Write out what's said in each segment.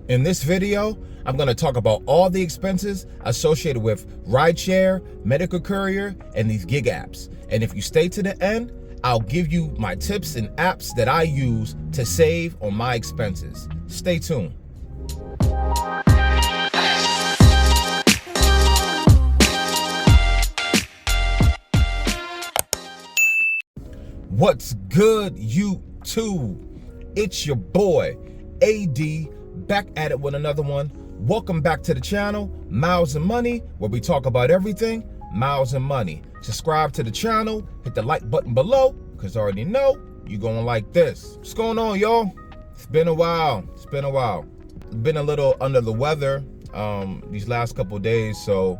In this video, I'm going to talk about all the expenses associated with rideshare, medical courier, and these gig apps. And if you stay to the end, I'll give you my tips and apps that I use to save on my expenses. Stay tuned. What's good, YouTube? It's your boy, AD, back at it with another one. Welcome back to the channel, Miles and Money, where we talk about everything miles and money. Subscribe to the channel, hit the like button below, because I already know you're going to like this. What's going on, y'all? It's been a while. Been a little under the weather these last couple days, so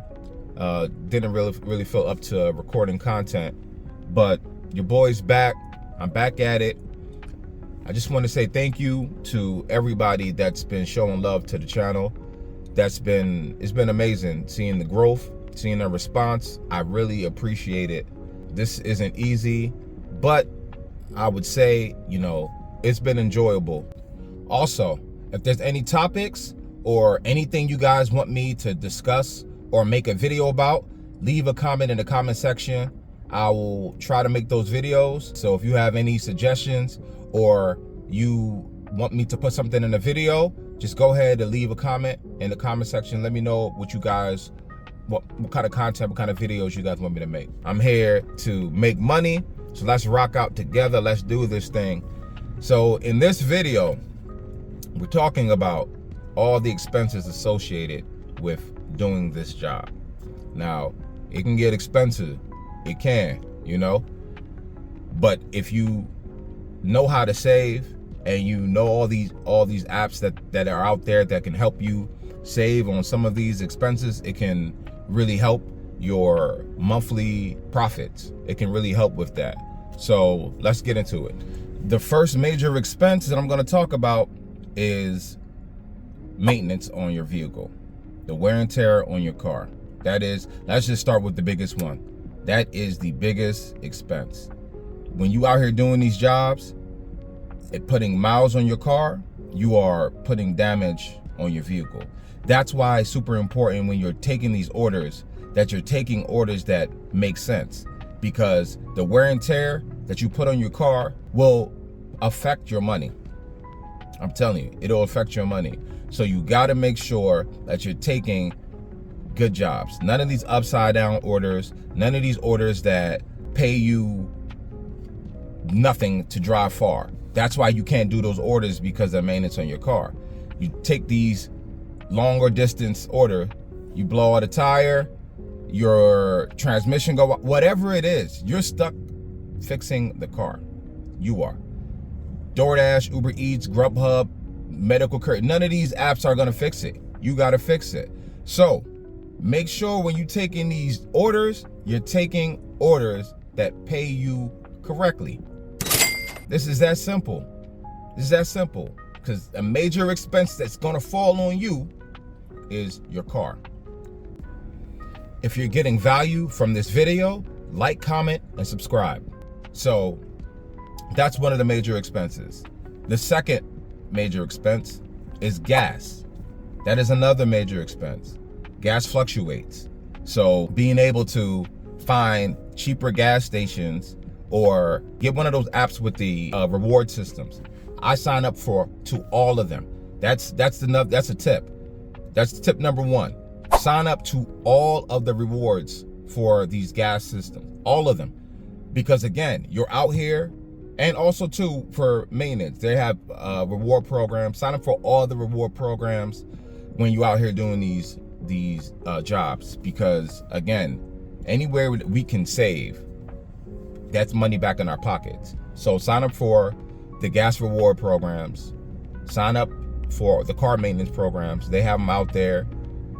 didn't really feel up to recording content. But your boy's back. I'm back at it. I just want to say thank you to everybody that's been showing love to the channel. It's been amazing seeing the growth, seeing the response. I really appreciate it. This isn't easy, but I would say, it's been enjoyable. Also, if there's any topics or anything you guys want me to discuss or make a video about, leave a comment in the comment section. I will try to make those videos. So if you have any suggestions or you want me to put something in a video, just go ahead and leave a comment in the comment section. Let me know what you guys, what kind of content, what kind of videos you guys want me to make. I'm here to make money, so let's rock out together. Let's do this thing. So in this video, we're talking about all the expenses associated with doing this job. Now, it can get expensive. It can, but if you know how to save and you know all these apps that are out there that can help you save on some of these expenses, it can really help your monthly profits. It can really help with that. So let's get into it. The first major expense that I'm going to talk about is maintenance on your vehicle, the wear and tear on your car. Let's just start with the biggest one. That is the biggest expense. When you out here doing these jobs and putting miles on your car, you are putting damage on your vehicle. That's why it's super important when you're taking these orders that you're taking orders that make sense, because the wear and tear that you put on your car will affect your money. I'm telling you, it'll affect your money. So you got to make sure that you're taking good jobs. None of these upside down orders, none of these orders that pay you nothing to drive far. That's why you can't do those orders, because of maintenance on your car. You take these longer distance order, you blow out a tire, your transmission go out, whatever it is, you're stuck fixing the car. You are. Doordash, Uber Eats, Grubhub, medical courier, none of these apps are going to fix it. You got to fix it. So make sure when you're taking these orders, you're taking orders that pay you correctly. This is that simple. Because a major expense that's going to fall on you is your car. If you're getting value from this video, like, comment, and subscribe. So that's one of the major expenses. The second major expense is gas. That is another major expense. Gas fluctuates. So being able to find cheaper gas stations or get one of those apps with the reward systems. I sign up to all of them. That's a tip. That's tip number one. Sign up to all of the rewards for these gas systems, all of them. Because again, you're out here, and also too for maintenance. They have reward programs. Sign up for all the reward programs when you're out here doing these jobs, because again, anywhere we can save, that's money back in our pockets. So sign up for the gas reward programs, sign up for the car maintenance programs. They have them out there.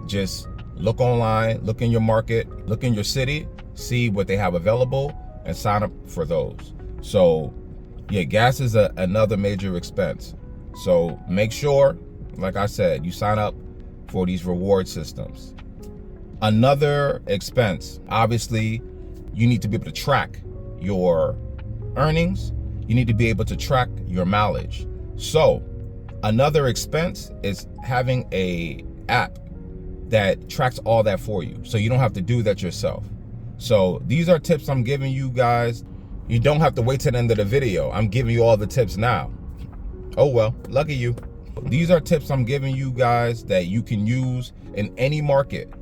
Just look online, look in your market, look in your city, see what they have available, and sign up for those. So yeah, gas is another major expense. So make sure, like I said, you sign up for these reward systems. Another expense, obviously, you need to be able to track your earnings. You need to be able to track your mileage. So Another expense is having a app that tracks all that for you, so you don't have to do that yourself. So these are tips I'm giving you guys. You don't have to wait till the end of the video. I'm giving you all the tips now. Oh well, lucky you. These are tips I'm giving you guys that you can use in any market.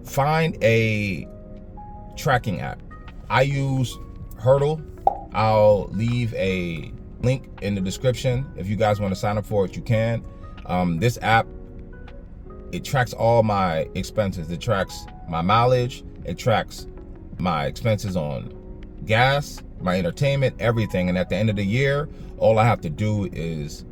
Find a tracking app. I use HURDLR. I'll leave a link in the description. If you guys want to sign up for it, you can. This app, it tracks all my expenses. It tracks my mileage. It tracks my expenses on gas, my entertainment, everything. And at the end of the year, all I have to do is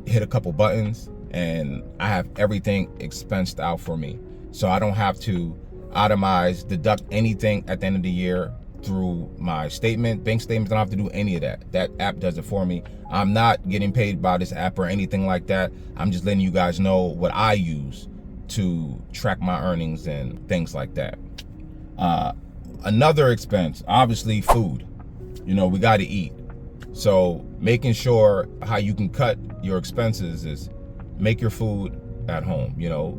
hit a couple buttons and I have everything expensed out for me. So I don't have to itemize, deduct anything at the end of the year through my statement, bank statements. I don't have to do any of that. That app does it for me. I'm not getting paid by this app or anything like that. I'm just letting you guys know what I use to track my earnings and things like that. Another expense, obviously food. You know, we got to eat. So making sure how you can cut your expenses is make your food at home. You know,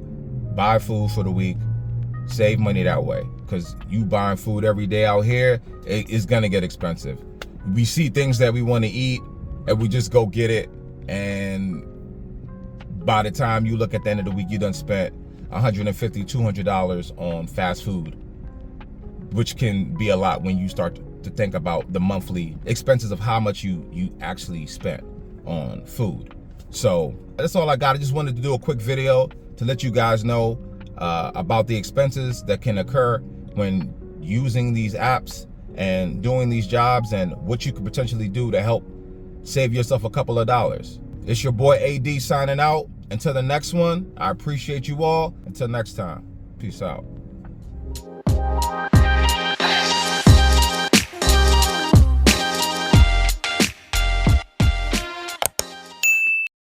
buy food for the week, save money that way, because you buying food every day out here, it's gonna get expensive. We see things that we want to eat and we just go get it, and by the time you look at the end of the week, you done spent $150, $200 on fast food, which can be a lot when you start to think about the monthly expenses of how much you actually spent on food. So that's all I got. I just wanted to do a quick video to let you guys know about the expenses that can occur when using these apps and doing these jobs, and what you could potentially do to help save yourself a couple of dollars. It's your boy AD signing out. Until the next one, I appreciate you all. Until next time, peace out.